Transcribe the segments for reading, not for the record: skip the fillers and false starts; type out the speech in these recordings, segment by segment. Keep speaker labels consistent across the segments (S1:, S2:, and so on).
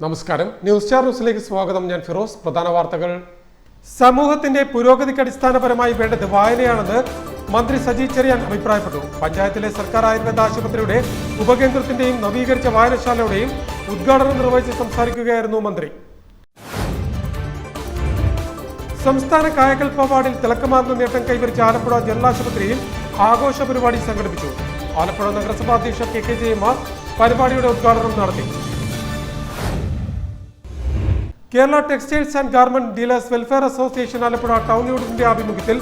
S1: നമസ്കാരം. News star ന്യൂസിലേക്ക് സ്വാഗതം. ഞാൻ ഫിറോസ്. പ്രധാന വാർത്തകൾ. സമൂഹത്തിന്റെ പുരോഗതിക്ക് അടിസ്ഥാനപരമായി വേണ്ടത് വായനയാണെന്ന് മന്ത്രി സജി ചെറിയാൻ അഭിപ്രായപ്പെട്ടു. പഞ്ചായത്തിലെ സർക്കാർ ആയുർവേദ ആശുപത്രിയുടെ ഉപകേന്ദ്രത്തിന്റെയും നവീകരിച്ച വായനശാലയുടെയും ഉദ്ഘാടനം നിർവഹിച്ച് സംസാരിക്കുകയായിരുന്നു മന്ത്രി. സംസ്ഥാന കായകൽപ്പ അവാർഡിൽ തിളക്കമാർന്ന നേട്ടം കൈവരിച്ച ആലപ്പുഴ ജനറൽ ആശുപത്രിയിൽ ആഘോഷ പരിപാടി സംഘടിപ്പിച്ചു. ആലപ്പുഴ നഗരസഭാ അധ്യക്ഷ കെ ജയമ്മ പരിപാടിയുടെ ഉദ്ഘാടനം നടത്തി. Kerala textiles and garment dealers welfare association Alappuzha town യൂണിറ്റിന്റെ ആഭിമുഖ്യത്തിൽ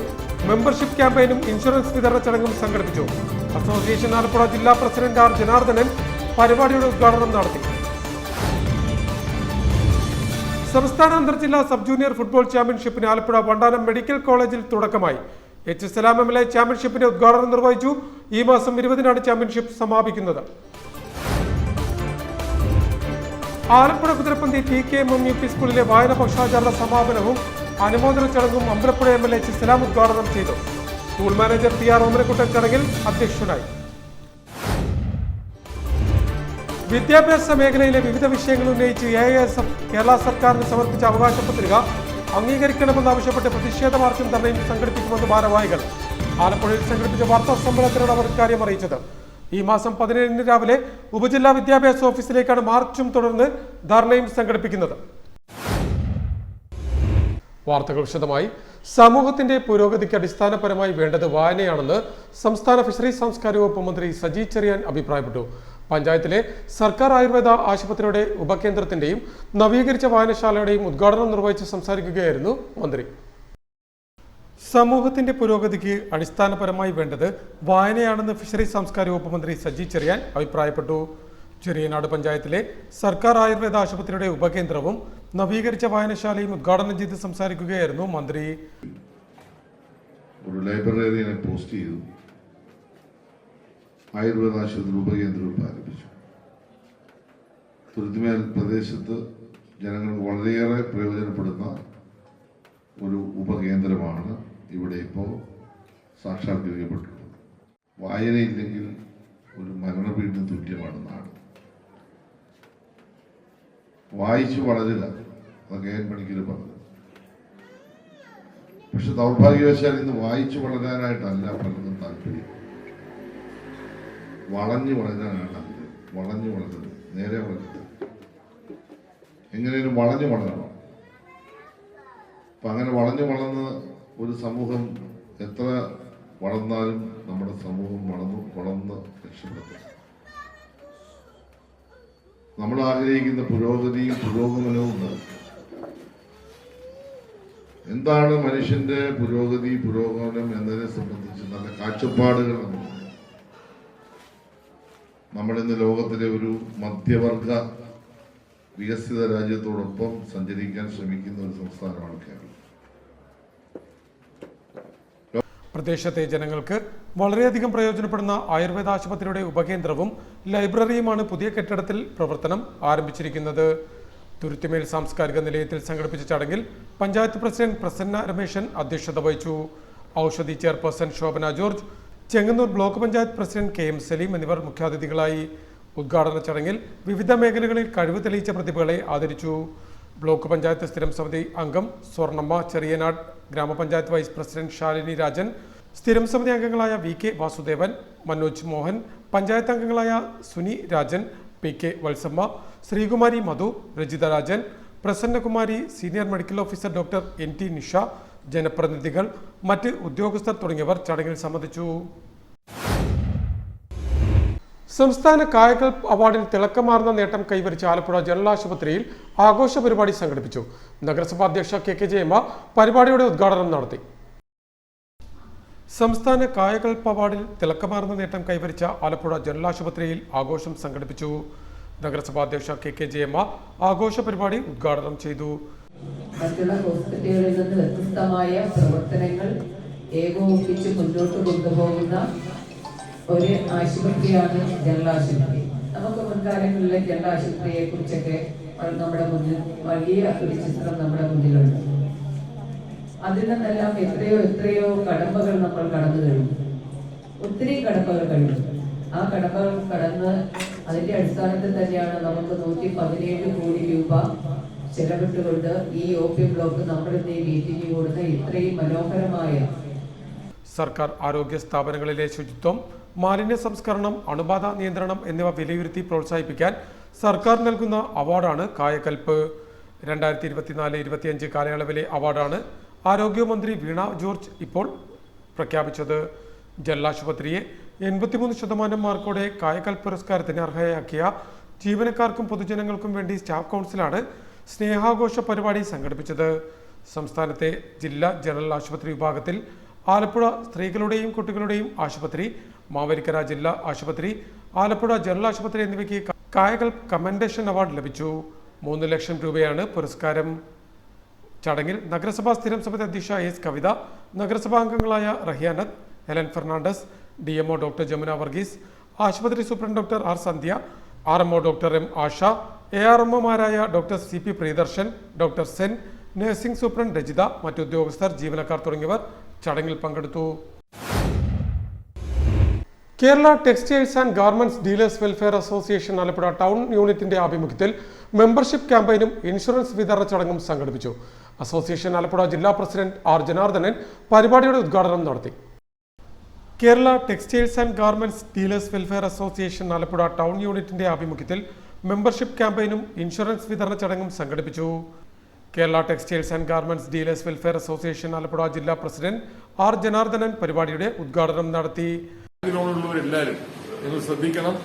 S1: മെമ്പർഷിപ്പ് ക്യാമ്പയിനും ഇൻഷുറൻസ് വിതരണ ചടങ്ങും സംഘടിപ്പിച്ചു. അസോസിയേഷൻ ആലപ്പുഴ ജില്ലാ പ്രസിഡന്റ് ആർ ജനാർദ്ദനൻ പരിപാടിയുടെ ഉദ്ഘാടനം നടത്തി. സംസ്ഥാന അന്തർജില്ലാ സബ് ജൂനിയർ ഫുട്ബോൾ ചാമ്പ്യൻഷിപ്പിന് ആലപ്പുഴ വണ്ടാനം മെഡിക്കൽ കോളേജിൽ തുടക്കമായി. എച്ച് സലാം MLA ചാമ്പ്യൻഷിപ്പിന്റെ ഉദ്ഘാടനം നിർവഹിച്ചു. ഈ മാസം 20-നാണ് ചാമ്പ്യൻഷിപ്പ് സമാപിക്കുന്നത്. ആലപ്പുഴ കുതിരപ്പന്തി TKM UP സ്കൂളിലെ വായന പക്ഷാചരണ സമാപനവും അനുമോദന ചടങ്ങും അമ്പലപ്പുഴ MLA എച്ച് സലാം ഉദ്ഘാടനം ചെയ്തു. സ്കൂൾ മാനേജർ TR ഓമനക്കുട്ടൻ ചടങ്ങിൽ അധ്യക്ഷനായി. വിദ്യാഭ്യാസ മേഖലയിലെ വിവിധ വിഷയങ്ങൾ ഉന്നയിച്ച് AISF കേരള സർക്കാരിന് സമർപ്പിച്ച അവകാശ പത്രിക അംഗീകരിക്കണമെന്നാവശ്യപ്പെട്ട് പ്രതിഷേധ മാർച്ചും ധർണയും സംഘടിപ്പിക്കുമെന്ന് ഭാരവാഹികൾ. ആലപ്പുഴയിൽ സംഘടിപ്പിച്ച വാർത്താ സമ്മേളനത്തിലാണ് അവർ ഇക്കാര്യം അറിയിച്ചത്. ഈ മാസം 17-ന് രാവിലെ ഉപജില്ലാ വിദ്യാഭ്യാസ ഓഫീസിലേക്കാണ് മാർച്ചും തുടർന്ന് ധർണയും സംഘടിപ്പിക്കുന്നത്. വാർത്തകൾ വിശദമായി. സമൂഹത്തിന്റെ പുരോഗതിക്ക് അടിസ്ഥാനപരമായി വേണ്ടത് വായനയാണെന്ന് സംസ്ഥാന ഫിഷറീസ് സാംസ്കാരിക വകുപ്പ് മന്ത്രി സജി ചെറിയാൻ അഭിപ്രായപ്പെട്ടു. പഞ്ചായത്തിലെ സർക്കാർ ആയുർവേദ ആശുപത്രിയുടെ ഉപകേന്ദ്രത്തിന്റെയും നവീകരിച്ച വായനശാലയുടെയും ഉദ്ഘാടനം നിർവഹിച്ച് സംസാരിക്കുകയായിരുന്നു മന്ത്രി. സമൂഹത്തിന്റെ പുരോഗതിക്ക് അടിസ്ഥാനപരമായി വേണ്ടത് വായനയാണെന്ന് ഫിഷറീസ് സാംസ്കാരിക വകുപ്പ് മന്ത്രി സജി ചെറിയാൻ അഭിപ്രായപ്പെട്ടു. ചെറിയനാട് പഞ്ചായത്തിലെ സർക്കാർ ആയുർവേദ ആശുപത്രിയുടെ ഉപകേന്ദ്രവും നവീകരിച്ച വായനശാലയും ഉദ്ഘാടനം ചെയ്ത് സംസാരിക്കുകയായിരുന്നു മന്ത്രി.
S2: ഒരു ലൈബ്രറിയെ പോസ്റ്റ് ചെയ്തു. ആയുർവേദ ആശുപത്രി ഉപകേന്ദ്രവും ആരംഭിച്ചു. തുരുത്തിമേൽ പ്രദേശത്ത് ജനങ്ങൾക്ക് വളരെയേറെ പ്രയോജനപ്പെടുന്ന ഒരു ഉപകേന്ദ്രമാണ് ഇവിടെ ഇപ്പോൾ സാക്ഷാത്കരിക്കപ്പെട്ടിട്ടുള്ളത്. വായനയില്ലെങ്കിൽ ഒരു മരണവീടിന് തുല്യമാണ് നാട്. വായിച്ചു വളരുക, അതൊക്കെ KN പണിക്കർ പറഞ്ഞത്. പക്ഷെ ദൗർഭാഗ്യവശാൽ ഇന്ന് വായിച്ചു വളരാനായിട്ടല്ല പലർക്കും താല്പര്യം. വളഞ്ഞു വളരാനാണ് ആഗ്രഹം. വളഞ്ഞു വളരുന്നത്, നേരെ വളരുന്നത്, എങ്ങനെയും വളഞ്ഞു വളരണം. അപ്പൊ അങ്ങനെ വളഞ്ഞു വളർന്ന് ഒരു സമൂഹം എത്ര വളർന്നാലും നമ്മുടെ സമൂഹം വളർന്ന് രക്ഷപ്പെടുത്തും. നമ്മൾ ആഗ്രഹിക്കുന്ന പുരോഗതിയും പുരോഗമനവും എന്താണ് മനുഷ്യന്റെ പുരോഗമനം എന്നതിനെ സംബന്ധിച്ച് നല്ല കാഴ്ചപ്പാടുകൾ നമ്മളിന്ന് ലോകത്തിലെ ഒരു മധ്യവർഗ വികസിത രാജ്യത്തോടൊപ്പം സഞ്ചരിക്കാൻ ശ്രമിക്കുന്ന ഒരു സംസ്ഥാനമാണ് കേരളം.
S1: പ്രദേശത്തെ ജനങ്ങൾക്ക് വളരെയധികം പ്രയോജനപ്പെടുന്ന ആയുർവേദ ആശുപത്രിയുടെ ഉപകേന്ദ്രവും ലൈബ്രറിയുമാണ് പുതിയ കെട്ടിടത്തിൽ പ്രവർത്തനം ആരംഭിച്ചിരിക്കുന്നത്. തുരുത്തിമേൽ സാംസ്കാരിക നിലയത്തിൽ സംഘടിപ്പിച്ച ചടങ്ങിൽ പഞ്ചായത്ത് പ്രസിഡന്റ് പ്രസന്ന രമേശൻ അധ്യക്ഷത വഹിച്ചു. Oushadhi chairperson Shobhana George, Chengannur block panchayat president KM Salim എന്നിവർ മുഖ്യാതിഥികളായി. ഉദ്ഘാടന ചടങ്ങിൽ വിവിധ മേഖലകളിൽ കഴിവ് തെളിയിച്ച പ്രതിഭകളെ ആദരിച്ചു. ബ്ലോക്ക് പഞ്ചായത്ത് സ്ഥിരം സമിതി അംഗം സ്വർണ്ണമ്മ, ചെറിയനാട് ഗ്രാമപഞ്ചായത്ത് വൈസ് പ്രസിഡന്റ് ശാലിനി രാജൻ, സ്ഥിരം സമിതി അംഗങ്ങളായ VK വാസുദേവൻ, മനോജ് മോഹൻ, പഞ്ചായത്ത് അംഗങ്ങളായ Suni Rajan, PK Valsamma, Sreekumari Madhu, Rajitha Rajan, Prasannakumari, senior medical officer doctor NT Nisha, ജനപ്രതിനിധികൾ, മറ്റ് ഉദ്യോഗസ്ഥർ തുടങ്ങിയവർ ചടങ്ങിൽ സംബന്ധിച്ചു. സംസ്ഥാന കായകൽപ്പ് അവാർഡിൽ തിളക്കമാർന്ന നേട്ടം കൈവരിച്ച ആലപ്പുഴ ജനറൽ ആശുപത്രിയിൽ ആഘോഷ പരിപാടി സംഘടിപ്പിച്ചു. നഗരസഭാ അധ്യക്ഷ KK ജയമ്മ പരിപാടിയുടെ ഉദ്ഘാടനം നടത്തി. സംസ്ഥാന കായകൽപ്പ് അവാർഡിൽ തിളക്കമാർന്ന നേട്ടം കൈവരിച്ച ആലപ്പുഴ ജനറൽ ആശുപത്രിയിൽ ആഘോഷം സംഘടിപ്പിച്ചു. നഗരസഭാ അധ്യക്ഷ KK ജയമ്മ ആഘോഷ പരിപാടി ഉദ്ഘാടനം ചെയ്തു.
S3: മറ്റുള്ള ഹോസ്പിറ്റലുകളിൽ നിന്ന് വ്യത്യസ്തമായ പ്രവർത്തനങ്ങൾ ഏകോപിപ്പിച്ച് മുന്നോട്ട് കൊണ്ടുപോകുന്ന ഒരു ആശുപത്രിയാണ് ജനറൽ ആശുപത്രി. നമുക്ക് മുൻകാലങ്ങളിലെ ജനറൽ ആശുപത്രിയെ കുറിച്ചൊക്കെ നമ്മുടെ മുന്നിൽ വലിയ ഒരു ചിത്രം നമ്മുടെ മുന്നിലുണ്ട്. അതിൽ നിന്നെല്ലാം എത്രയോ കടമ്പകൾ നമ്മൾ കടന്നു കഴിഞ്ഞു. ഒത്തിരി കടമ്പകൾ കഴിഞ്ഞു. ആ കടമ്പകൾ കടന്ന് അതിന്റെ അടിസ്ഥാനത്തിൽ തന്നെയാണ് നമുക്ക് 117 കോടി രൂപ ചെലവിട്ടുകൊണ്ട് ഈ OP ബ്ലോക്ക് നമ്മുടെ മീറ്റിംഗ് കൂടുന്ന ഇത്രയും മനോഹരമായ
S1: സർക്കാർ ആരോഗ്യ സ്ഥാപനങ്ങളിലെ ശുചിത്വം, മാലിന്യ സംസ്കരണം, അണുബാധ നിയന്ത്രണം എന്നിവ വിലയിരുത്തി പ്രോത്സാഹിപ്പിക്കാൻ സർക്കാർ നൽകുന്ന അവാർഡാണ് കായകൽപ്പ്. 2024-25 കാലയളവിലെ അവാർഡാണ് ആരോഗ്യമന്ത്രി വീണ ജോർജ് ഇപ്പോൾ പ്രഖ്യാപിച്ചത്. ജനറൽ ആശുപത്രിയെ 83% മാർക്കോടെ കായകൽപ്പ് പുരസ്കാരത്തിന് അർഹയാക്കിയ ജീവനക്കാർക്കും പൊതുജനങ്ങൾക്കും വേണ്ടി സ്റ്റാഫ് കൗൺസിലാണ് സ്നേഹാഘോഷ പരിപാടി സംഘടിപ്പിച്ചത്. സംസ്ഥാനത്തെ ജില്ലാ ജനറൽ ആശുപത്രി വിഭാഗത്തിൽ ആലപ്പുഴ സ്ത്രീകളുടെയും കുട്ടികളുടെയും ആശുപത്രി, മാവേലിക്കര ജില്ലാ ആശുപത്രി, ആലപ്പുഴ ജനറൽ ആശുപത്രി എന്നിവയ്ക്ക് കായകൽപ്പ് കമൻഡേഷൻ അവാർഡ് ലഭിച്ചു. 3 ലക്ഷം രൂപയാണ് പുരസ്കാരം. ചടങ്ങിൽ നഗരസഭാ സ്ഥിരം സമിതി അധ്യക്ഷ എസ് കവിത, നഗരസഭാംഗങ്ങളായ Rahiyanath, Helen Fernandez, DMO doctor Jamuna Varghese, ആശുപത്രി superintendent doctor R Sandhya, RMO doctor M Asha, ARMOമാരായ doctor CP Priyadarshan, doctor Sen, nursing superintendent Rajitha, മറ്റുദ്യോഗസ്ഥർ, ജീവനക്കാർ തുടങ്ങിയവർ ചടങ്ങിൽ പങ്കെടുത്തു. Kerala textiles and garments dealers welfare association Alappuzha town യൂണിറ്റിന്റെ ആഭിമുഖ്യത്തിൽ മെമ്പർഷിപ്പ് ക്യാമ്പയിനും ഇൻഷുറൻസ് വിതരണ ചടങ്ങും സംഘടിപ്പിച്ചു. അസോസിയേഷൻ ആലപ്പുഴ ജില്ലാ പ്രസിഡന്റ് R ജനാർദ്ദനൻ പരിപാടിയുടെ ഉദ്ഘാടനം നടത്തി. Kerala textiles and garments dealers welfare association Alappuzha town യൂണിറ്റിന്റെ ആഭിമുഖ്യത്തിൽ മെമ്പർഷിപ്പ് ക്യാമ്പയിനും ഇൻഷുറൻസ് വിതരണ ചടങ്ങും സംഘടിപ്പിച്ചു. Kerala textiles and garments dealers welfare association Alappuzha ജില്ലാ പ്രസിഡന്റ് R ജനാർദ്ദനൻ പരിപാടിയുടെ ഉദ്ഘാടനം നടത്തി.
S4: എല്ലാവരും നിങ്ങൾ ശ്രദ്ധിക്കണം.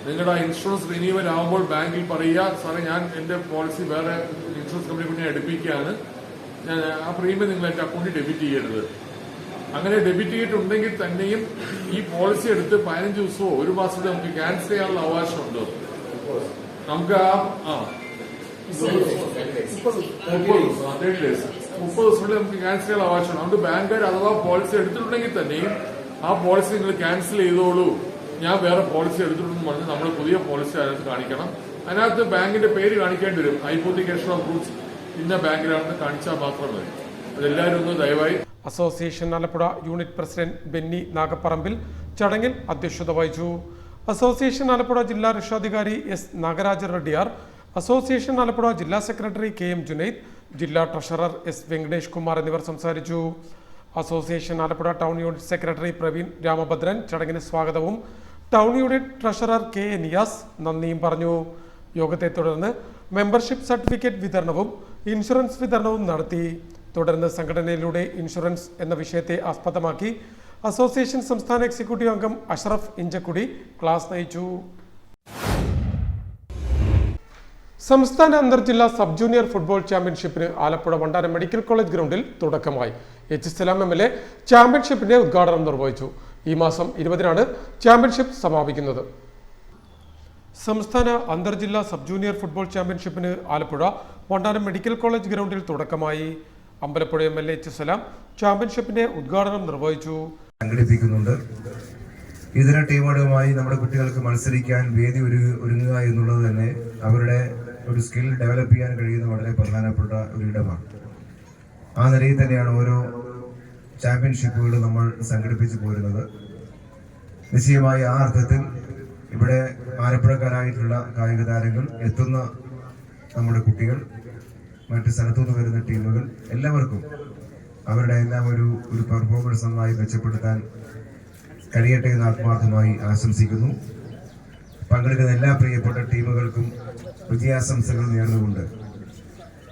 S4: നിങ്ങളുടെ ഇൻഷുറൻസ് റിന്യൂവൽ ആകുമ്പോൾ ബാങ്കിൽ പറയുക, സാറേ ഞാൻ എന്റെ പോളിസി വേറെ ഇൻഷുറൻസ് കമ്പനി കൊണ്ട് എടുപ്പിക്കുകയാണ്, ഞാൻ ആ പ്രീമിയം നിങ്ങൾ എന്റെ അക്കൗണ്ടിൽ ഡെബിറ്റ് ചെയ്യരുത്. അങ്ങനെ ഡെബിറ്റ് ചെയ്തിട്ടുണ്ടെങ്കിൽ തന്നെയും ഈ പോളിസി എടുത്ത് 15 ദിവസമോ 1 മാസമോ നമുക്ക് ക്യാൻസൽ ചെയ്യാനുള്ള അവകാശമുണ്ട്. നമുക്ക് 30 ദിവസത്തിനുള്ളിൽ നമുക്ക് ക്യാൻസൽ ചെയ്യാൻ അവകാശമുണ്ട്. അതുകൊണ്ട് ബാങ്കുകാർ അഥവാ പോളിസി എടുത്തിട്ടുണ്ടെങ്കിൽ തന്നെയും ആ പോളിസി നിങ്ങൾ ക്യാൻസൽ ചെയ്തോളൂ, ഞാൻ വേറെ പോളിസി എടുത്തിട്ടുണ്ടെന്ന് പറഞ്ഞ് നമ്മൾ പുതിയ പോളിസി അതിനകത്ത് കാണിക്കണം. അതിനകത്ത് ബാങ്കിന്റെ പേര് കാണിക്കേണ്ടി വരും. ഹൈപ്പോത്തിക്കേഷൻ ഓഫ് ഗുഡ്സ് ഇന്ന ബാങ്കിലാണെന്ന് കാണിച്ചാൽ മാത്രം മതി. അതെല്ലാവരും ഒന്ന് ദയവായി.
S1: Association Alappuzha unit president Benny Nagaparambil ചടങ്ങിൽ അധ്യക്ഷത വഹിച്ചു. അസോസിയേഷൻ ആലപ്പുഴ ജില്ലാ രക്ഷാധികാരി S നാഗരാജ റെഡ്ഡിയാർ, അസോസിയേഷൻ ആലപ്പുഴ ജില്ലാ സെക്രട്ടറി KM ജുനൈദ്, ജില്ലാ ട്രഷറർ S വെങ്കടേഷ് കുമാർ എന്നിവർ സംസാരിച്ചു. Association Alappuzha town unit secretary Praveen Ramabhadran ചടങ്ങിന് സ്വാഗതവും town unit treasurer K Niyas നന്ദിയും പറഞ്ഞു. യോഗത്തെ തുടർന്ന് മെമ്പർഷിപ്പ് സർട്ടിഫിക്കറ്റ് വിതരണവും ഇൻഷുറൻസ് വിതരണവും നടത്തി. തുടർന്ന് സംഘടനയിലൂടെ ഇൻഷുറൻസ് എന്ന വിഷയത്തെ ആസ്പദമാക്കി അസോസിയേഷൻ സംസ്ഥാന എക്സിക്യൂട്ടീവ് അംഗം അഷ്റഫ് ഇഞ്ചക്കുടി ക്ലാസ് നയിച്ചു. സംസ്ഥാന അന്തർജില്ലാ സബ് ജൂനിയർ ഫുട്ബോൾ ചാമ്പ്യൻഷിപ്പിന് ആലപ്പുഴ വണ്ടാനം മെഡിക്കൽ കോളേജ് ഗ്രൗണ്ടിൽ തുടക്കമായി. H സലാം MLA ചാമ്പ്യൻഷിപ്പിന്റെ ഉദ്ഘാടനം നിർവഹിച്ചു. ഈ മാസം 20-നാണ് ചാമ്പ്യൻഷിപ്പ് സമാപിക്കുന്നത്. സംസ്ഥാന അന്തർജില്ലാ സബ് ജൂനിയർ ഫുട്ബോൾ ചാമ്പ്യൻഷിപ്പിന് ആലപ്പുഴ വണ്ടാനം മെഡിക്കൽ കോളേജ് ഗ്രൗണ്ടിൽ തുടക്കമായി. അമ്പലപ്പുഴ MLA H സലാം ചാമ്പ്യൻഷിപ്പിന്റെ ഉദ്ഘാടനം നിർവഹിച്ചു.
S5: സംഘടിപ്പിക്കുന്നുണ്ട്. ഇതര ടീമുകളുമായി നമ്മുടെ കുട്ടികൾക്ക് മത്സരിക്കാൻ വേദി ഒരുങ്ങുക എന്നുള്ളത് തന്നെ അവരുടെ ഒരു സ്കിൽ ഡെവലപ്പ് ചെയ്യാൻ കഴിയുന്ന വളരെ പ്രധാനപ്പെട്ട ഒരു ഇടമാണ്. ആ നിലയിൽ തന്നെയാണ് ഓരോ ചാമ്പ്യൻഷിപ്പുകളും നമ്മൾ സംഘടിപ്പിച്ചു പോരുന്നത്. നിശ്ചയമായി ആ അർത്ഥത്തിൽ ഇവിടെ ആലപ്പുഴക്കാരായിട്ടുള്ള കായിക താരങ്ങൾ എത്തുന്ന നമ്മുടെ കുട്ടികൾ, മറ്റ് സ്ഥലത്തുനിന്ന് വരുന്ന ടീമുകൾ എല്ലാവർക്കും അവരുടെ എല്ലാം ഒരു പെർഫോമൻസ് നന്നായി മെച്ചപ്പെടുത്താൻ കഴിയട്ടെ എന്ന് ആത്മാർത്ഥമായി ആശംസിക്കുന്നു. പങ്കെടുക്കുന്ന എല്ലാ പ്രിയപ്പെട്ട ടീമുകൾക്കും വിജയാശംസകൾ നേർന്നുകൊണ്ട്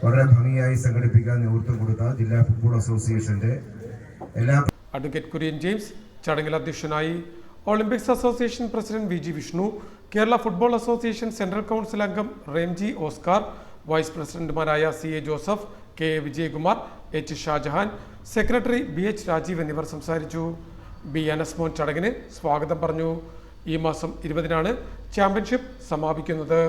S5: വളരെ ഭംഗിയായി സംഘടിപ്പിക്കാൻ നേതൃത്വം കൊടുത്ത ജില്ലാ ഫുട്ബോൾ അസോസിയേഷന്റെ എല്ലാ
S1: അഡ്വക്കേറ്റ് കുര്യൻ ജെയിംസ് ചടങ്ങിൽ അധ്യക്ഷനായി. Olympics association president VG Vishnu, Kerala football association central council അംഗം റെംജി ഓസ്കാർ, വൈസ് പ്രസിഡന്റുമാരായ CA Joseph, KA Vijayakumar, H Shajahan, secretary BH Rajeev എന്നിവർ സംസാരിച്ചു. B അനസ്മോൻ ചടങ്ങിന് സ്വാഗതം പറഞ്ഞു. ഈ മാസം 20-നാണ് ചാമ്പ്യൻഷിപ്പ് സമാപിക്കുന്നത്.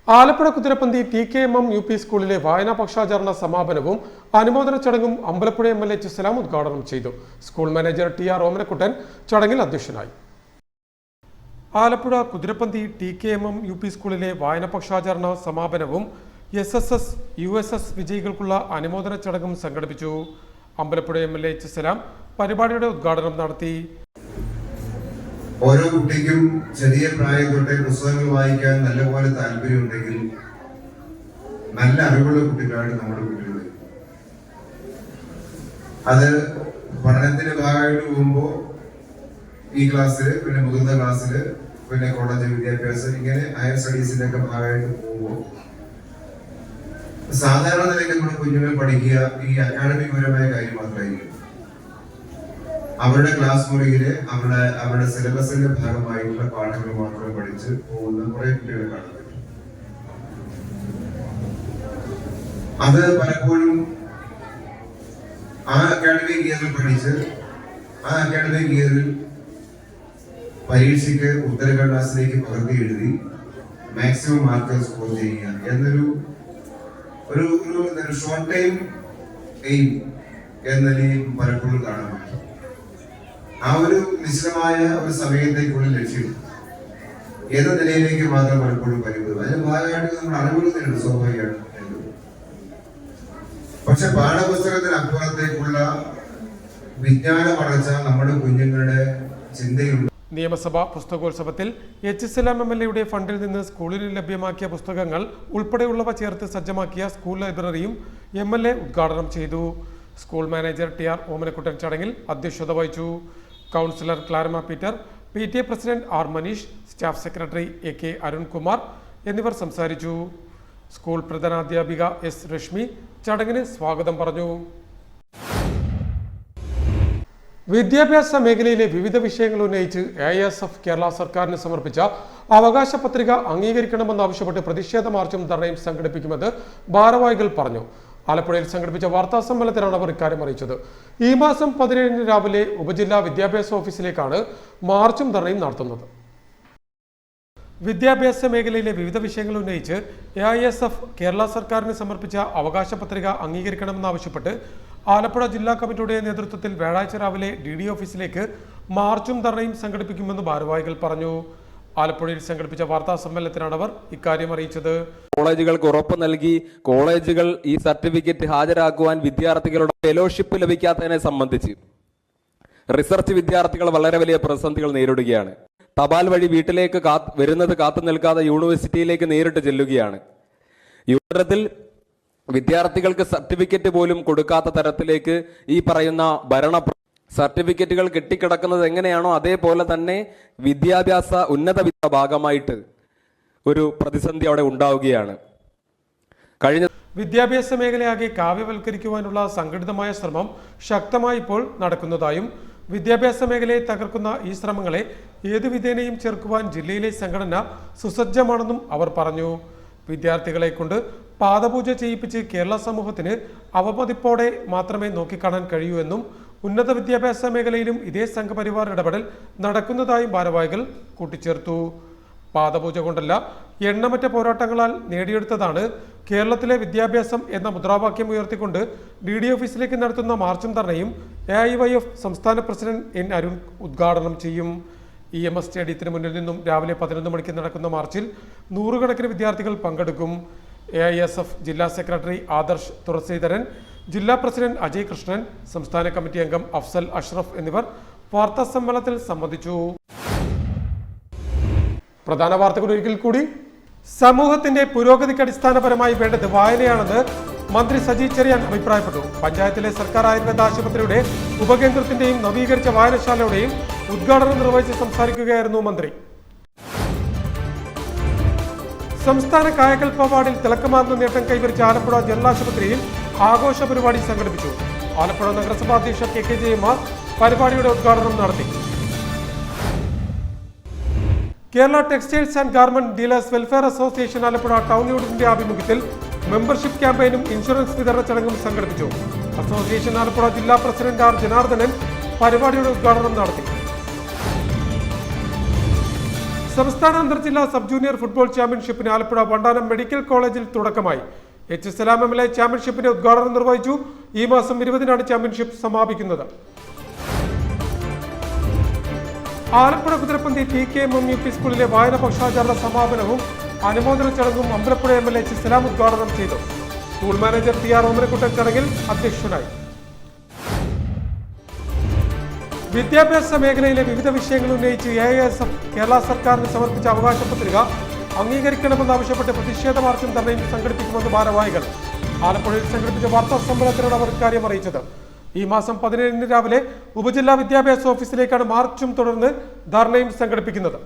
S1: ആലപ്പുഴ കുതിരപ്പന്തി TKMM UP സ്കൂളിലെ വായനാ പക്ഷാചരണ സമാപനവും അനുമോദന ചടങ്ങും അമ്പലപ്പുഴ MLA H സലാം ഉദ്ഘാടനം ചെയ്തു. സ്കൂൾ മാനേജർ TR ഓമനക്കുട്ടൻ ചടങ്ങിൽ അധ്യക്ഷനായി. ആലപ്പുഴ കുതിരപ്പന്തി TKMM UP സ്കൂളിലെ വായനാ പക്ഷാചരണ സമാപനവും SSS USS വിജയികൾക്കുള്ള അനുമോദന ചടങ്ങും സംഘടിപ്പിച്ചു. അമ്പലപ്പുഴ MLA H സലാം പരിപാടിയുടെ ഉദ്ഘാടനം നടത്തി.
S5: ഓരോ കുട്ടിക്കും ചെറിയ പ്രായം തൊട്ടേ പുസ്തകങ്ങൾ വായിക്കാൻ നല്ലപോലെ താല്പര്യമുണ്ടെങ്കിൽ നല്ല അറിവുള്ള കുട്ടികളാണ് നമ്മുടെ കുട്ടികൾ. അത് പഠനത്തിന്റെ ഭാഗമായിട്ട് പോകുമ്പോൾ ഈ ക്ലാസ്സിൽ, പിന്നെ മുതിർന്ന ക്ലാസ്സിൽ, പിന്നെ കോളേജ് വിദ്യാഭ്യാസം, ഇങ്ങനെ ഹയർ സ്റ്റഡീസിന്റെ ഒക്കെ ഭാഗമായിട്ട് പോകുമ്പോൾ സാധാരണ നിലയ്ക്ക് നമ്മുടെ കുഞ്ഞുങ്ങൾ പഠിക്കുക ഈ അക്കാഡമിക് പരമായ കാര്യം മാത്രമായിരിക്കും. അവരുടെ ക്ലാസ് മുറിയില് അവരുടെ സിലബസിന്റെ ഭാഗമായിട്ടുള്ള പാഠങ്ങൾ മാത്രം പഠിച്ച് പോകുന്ന കുറെ കുട്ടികളെ കാണാൻ പറ്റും. അത് പലപ്പോഴും ആ അക്കാഡമിക് ഇയറിൽ പഠിച്ച് ആ അക്കാഡമിക് ഇയറിൽ പരീക്ഷയ്ക്ക് ഉത്തരക്കടലാസിലേക്ക് പകർത്തി എഴുതി മാക്സിമം മാർക്ക് സ്കോർ ചെയ്യുക എന്നൊരു ഷോർട്ട് ടൈം എയിം എന്ന നിലയിൽ പലപ്പോഴും കാണാൻ പറ്റും. ആ ഒരു നിശ്ചിതമായ ഒരു സമയത്തേക്കുള്ള ലക്ഷ്യം എന്ന നിലയിലേക്ക് മാത്രം പലപ്പോഴും പരിമിതം. അതിന്റെ ഭാഗമായിട്ട് നമ്മൾ അറിവുകൾ നേടും, സ്വാഭാവികമാണ്. പക്ഷെ പാഠപുസ്തകത്തിന് അപ്പുറത്തേക്കുള്ള വിജ്ഞാന വളർച്ച നമ്മുടെ കുഞ്ഞുങ്ങളുടെ ചിന്തയിലുള്ള
S1: നിയമസഭാ പുസ്തകോത്സവത്തിൽ HSLM MLA ഫണ്ടിൽ നിന്ന് സ്കൂളിൽ ലഭ്യമാക്കിയ പുസ്തകങ്ങൾ ഉൾപ്പെടെയുള്ളവ ചേർത്ത് സജ്ജമാക്കിയ സ്കൂൾ ലൈബ്രറിയും MLA ഉദ്ഘാടനം ചെയ്തു. സ്കൂൾ മാനേജർ TR ഓമനക്കുട്ടൻ ചടങ്ങിൽ അധ്യക്ഷത വഹിച്ചു. Councillor Clarama Peter, PTA president R Maneesh, staff secretary AK Arunkumar എന്നിവർ സംസാരിച്ചു. സ്കൂൾ പ്രധാനാധ്യാപിക S രശ്മി ചടങ്ങിന് സ്വാഗതം പറഞ്ഞു. വിദ്യാഭ്യാസ മേഖലയിലെ വിവിധ വിഷയങ്ങൾ ഉന്നയിച്ച് AISF കേരള സർക്കാരിന് സമർപ്പിച്ച അവകാശ പത്രിക അംഗീകരിക്കണമെന്നാവശ്യപ്പെട്ട് പ്രതിഷേധ മാർച്ചും ധർണയും സംഘടിപ്പിക്കുമെന്ന് ഭാരവാഹികൾ പറഞ്ഞു. ആലപ്പുഴയിൽ സംഘടിപ്പിച്ച വാർത്താ സമ്മേളനത്തിലാണ് അവർ ഇക്കാര്യം അറിയിച്ചത്. ഈ മാസം 17 രാവിലെ ഉപജില്ലാ വിദ്യാഭ്യാസ ഓഫീസിലേക്കാണ് മാർച്ചും ധർണയും നടത്തുന്നത്. വിദ്യാഭ്യാസ മേഖലയിലെ വിവിധ വിഷയങ്ങൾ ഉന്നയിച്ച് AISF കേരള സർക്കാരിന് സമർപ്പിച്ച അവകാശ പത്രിക അംഗീകരിക്കണമെന്നാവശ്യപ്പെട്ട് ആലപ്പുഴ ജില്ലാ കമ്മിറ്റിയുടെ നേതൃത്വത്തിൽ വ്യാഴാഴ്ച രാവിലെ DD ഓഫീസിലേക്ക് മാർച്ചും ധർണയും സംഘടിപ്പിക്കുമെന്ന് ഭാരവാഹികൾ പറഞ്ഞു. ആലപ്പുഴയിൽ സംഘടിപ്പിച്ച വാർത്താ സമ്മേളനത്തിലാണ് അവർ ഇക്കാര്യം അറിയിച്ചത്.
S6: കോളേജുകൾക്ക് ഉറപ്പ് നൽകി കോളേജുകൾ ഈ സർട്ടിഫിക്കറ്റ് ഹാജരാക്കുവാൻ വിദ്യാർത്ഥികളുടെ ഫെലോഷിപ്പ് ലഭിക്കാത്തതിനെ സംബന്ധിച്ച് റിസർച്ച് വിദ്യാർത്ഥികൾ വളരെ വലിയ പ്രതിസന്ധികൾ നേരിടുകയാണ്. തപാൽ വഴി വീട്ടിലേക്ക് വരുന്നത് കാത്തു നിൽക്കാതെ യൂണിവേഴ്സിറ്റിയിലേക്ക് നേരിട്ട് ചെല്ലുകയാണ്. യുവതരത്തിൽ വിദ്യാർത്ഥികൾക്ക് സർട്ടിഫിക്കറ്റ് പോലും കൊടുക്കാത്ത തരത്തിലേക്ക് ഈ പറയുന്ന സർട്ടിഫിക്കറ്റുകൾ കെട്ടിക്കിടക്കുന്നത് എങ്ങനെയാണോ അതേപോലെ തന്നെ വിദ്യാഭ്യാസ ഉന്നത ഭാഗമായിട്ട് ഒരു പ്രതിസന്ധി അവിടെ ഉണ്ടാവുകയാണ്. കഴിഞ്ഞ
S1: വിദ്യാഭ്യാസ മേഖലയാകെ കാവ്യവൽക്കരിക്കുവാനുള്ള സംഘടിതമായ ശ്രമം ശക്തമായി ഇപ്പോൾ നടക്കുന്നതായും വിദ്യാഭ്യാസ മേഖലയെ തകർക്കുന്ന ഈ ശ്രമങ്ങളെ ഏതു വിധേനയും ചെറുക്കുവാൻ ജില്ലയിലെ സംഘടന സുസജ്ജമാണെന്നും അവർ പറഞ്ഞു. വിദ്യാർത്ഥികളെ കൊണ്ട് പാദപൂജ ചെയ്യിപ്പിച്ച് കേരള സമൂഹത്തിന് അവമതിപ്പോടെ മാത്രമേ നോക്കിക്കാണാൻ കഴിയൂ എന്നും ഉന്നത വിദ്യാഭ്യാസ മേഖലയിലും ഇതേ സംഘപരിവാർ ഇടപെടൽ നടക്കുന്നതായും ഭാരവാഹികൾ കൂട്ടിച്ചേർത്തു. പാദപൂജ കൊണ്ടല്ല, എണ്ണമറ്റ പോരാട്ടങ്ങളാൽ നേടിയെടുത്തതാണ് കേരളത്തിലെ വിദ്യാഭ്യാസം എന്ന മുദ്രാവാക്യം ഉയർത്തിക്കൊണ്ട് DD ഓഫീസിലേക്ക് നടത്തുന്ന മാർച്ചും ധർണയും AIYF സംസ്ഥാന പ്രസിഡന്റ് N അരുൺ ഉദ്ഘാടനം ചെയ്യും. EMS സ്റ്റേഡിയത്തിന് മുന്നിൽ നിന്നും രാവിലെ 11 മണിക്ക് നടക്കുന്ന മാർച്ചിൽ നൂറുകണക്കിന് വിദ്യാർത്ഥികൾ പങ്കെടുക്കും. AISF ജില്ലാ സെക്രട്ടറി ആദർശ് തുറസീധരൻ, ജില്ലാ പ്രസിഡന്റ് അജയ് കൃഷ്ണൻ, സംസ്ഥാന കമ്മിറ്റി അംഗം അഫ്സൽ അഷ്റഫ് എന്നിവർ വാർത്താ സമ്മേളനത്തിൽ സംബന്ധിച്ചു. പ്രധാന വാർത്തകൾ ഒരിക്കൽ കൂടി. സമൂഹത്തിന്റെ പുരോഗതിക്ക് അടിസ്ഥാനപരമായി വേണ്ടത് വായനയാണെന്ന് മന്ത്രി സജി ചെറിയാൻ അഭിപ്രായപ്പെട്ടു. പഞ്ചായത്തിലെ സർക്കാർ ആയുർവേദ ആശുപത്രിയുടെ ഉപകേന്ദ്രത്തിന്റെയും നവീകരിച്ച വായനശാലയുടെയും ഉദ്ഘാടനം നിർവഹിച്ച് സംസാരിക്കുകയായിരുന്നു മന്ത്രി. സംസ്ഥാന കായകൽപ്പ അവാർഡിൽ തിളക്കമാർന്ന നേട്ടം കൈവരിച്ച ആലപ്പുഴ ജനറൽ ആശുപത്രിയിൽ ആഘോഷ പരിപാടി സംഘടിപ്പിച്ചു. ആലപ്പുഴ നഗരസഭാ അധ്യക്ഷ KK ജയമാർ പരിപാടിയുടെ ഉദ്ഘാടനം നടത്തി. Kerala textiles and garment dealers welfare association Alappuzha town യൂണിറ്റിന്റെ ആഭിമുഖ്യത്തിൽ മെമ്പർഷിപ്പ് ക്യാമ്പയിനും ഇൻഷുറൻസ് വിതരണ ചടങ്ങും സംഘടിപ്പിച്ചു. അസോസിയേഷൻ ആലപ്പുഴ ജില്ലാ പ്രസിഡന്റ് R ജനാർദ്ദനൻ പരിപാടിയുടെ ഉദ്ഘാടനം നടത്തി. സംസ്ഥാന അന്തർജില്ലാ സബ് ജൂനിയർ ഫുട്ബോൾ ചാമ്പ്യൻഷിപ്പിന് ആലപ്പുഴ വണ്ടാനം മെഡിക്കൽ കോളേജിൽ തുടക്കമായി. HSLM MLA ചാമ്പ്യൻഷിപ്പിന്റെ ഉദ്ഘാടനം നിർവഹിച്ചു. ഈ മാസം 20-നാണ് ചാമ്പ്യൻഷിപ്പ് സമാപിക്കുന്നത്. ആലപ്പുഴ കുതിരപ്പന്തി TKM UP സ്കൂളിലെ വായന പക്ഷാചരണ സമാപനവും അനുമോദന ചടങ്ങും അമ്പലപ്പുഴ MLA HSLM ഉദ്ഘാടനം ചെയ്തു. സ്കൂൾ മാനേജർ TR ഓമനക്കുട്ടൻ ചടങ്ങിൽ അധ്യക്ഷനായി. വിദ്യാഭ്യാസ മേഖലയിലെ വിവിധ വിഷയങ്ങൾ ഉന്നയിച്ച് AISF കേരള സർക്കാരിന് സമർപ്പിച്ച അവകാശ പത്രിക അംഗീകരിക്കണമെന്നാവശ്യപ്പെട്ട് പ്രതിഷേധ മാർച്ചും ധർണയും സംഘടിപ്പിക്കുമെന്ന് ഭാരവാഹികൾ. ആലപ്പുഴയിൽ സംഘടിപ്പിച്ച വാർത്താ സമ്മേളനത്തിലാണ് അവർ ഇക്കാര്യം അറിയിച്ചത്. ഈ മാസം 17 രാവിലെ ഉപജില്ലാ വിദ്യാഭ്യാസ ഓഫീസിലേക്കാണ് മാർച്ചും തുടർന്ന് ധർണയും സംഘടിപ്പിക്കുന്നത്.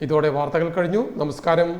S1: ഇതോടെ വാർത്തകൾ കഴിഞ്ഞു. നമസ്കാരം.